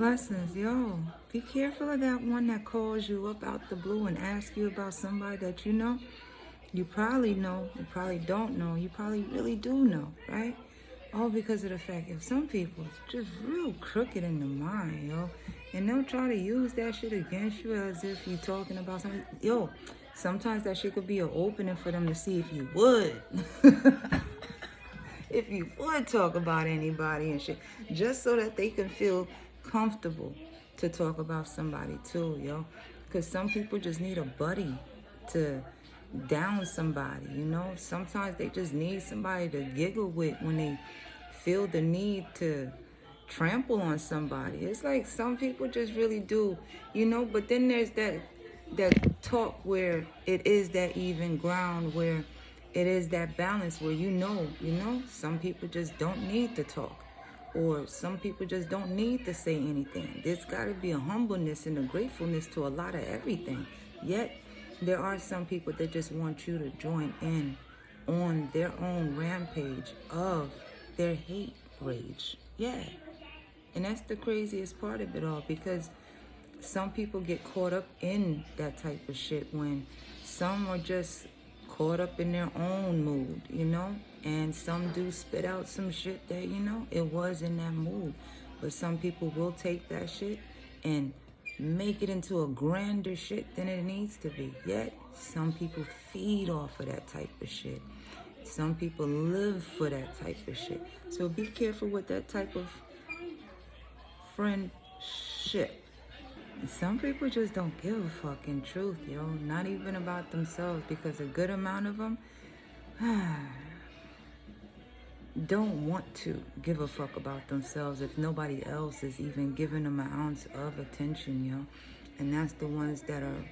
Lessons, yo. Be careful of that one that calls you up out the blue and asks you about somebody that you know. You probably know, you probably don't know, you probably really do know, right? All because of the fact that some people is just real crooked in the mind, yo. And they'll try to use that shit against you as if you're talking about something. Yo, sometimes that shit could be an opening for them to see if you would. If you would talk about anybody and shit, just so that they can feel comfortable to talk about somebody too, yo. Because some people just need a buddy to down somebody, you know. Sometimes they just need somebody to giggle with when they feel the need to trample on somebody. It's like some people just really do, you know. But then there's that talk where it is that even ground, where it is that balance where you know, some people just don't need to talk, or some people just don't need to say anything. There's got to be a humbleness and a gratefulness to a lot of everything. Yet there are some people that just want you to join in on their own rampage of their hate rage. Yeah. And that's the craziest part of it all, because some people get caught up in that type of shit when some are just caught up in their own mood, you know? And some do spit out some shit that, you know, it was in that mood. But some people will take that shit and make it into a grander shit than it needs to be. Yet, some people feed off of that type of shit. Some people live for that type of shit. So be careful with that type of friendship. Some people just don't give a fucking truth, yo. Not even about themselves, because a good amount of them don't want to give a fuck about themselves if nobody else is even giving them an ounce of attention, yo. And that's the ones that are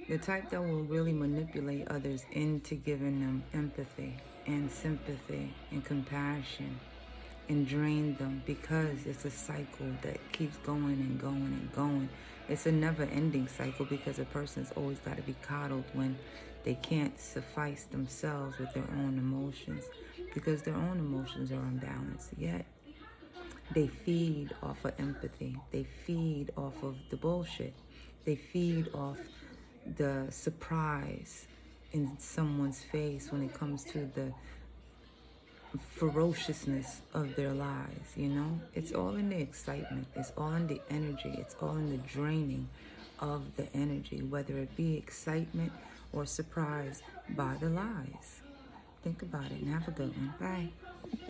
the type that will really manipulate others into giving them empathy and sympathy and compassion, and drain them, because it's a cycle that keeps going and going and going. It's a never-ending cycle, because a person's always got to be coddled when they can't suffice themselves with their own emotions, because their own emotions are unbalanced. Yet they feed off of empathy. They feed off of the bullshit. They feed off the surprise in someone's face when it comes to the ferociousness of their lives, you know. It's all in the excitement, it's all in the energy, it's all in the draining of the energy, whether it be excitement or surprise by the lies. Think about it and have a good one. Bye.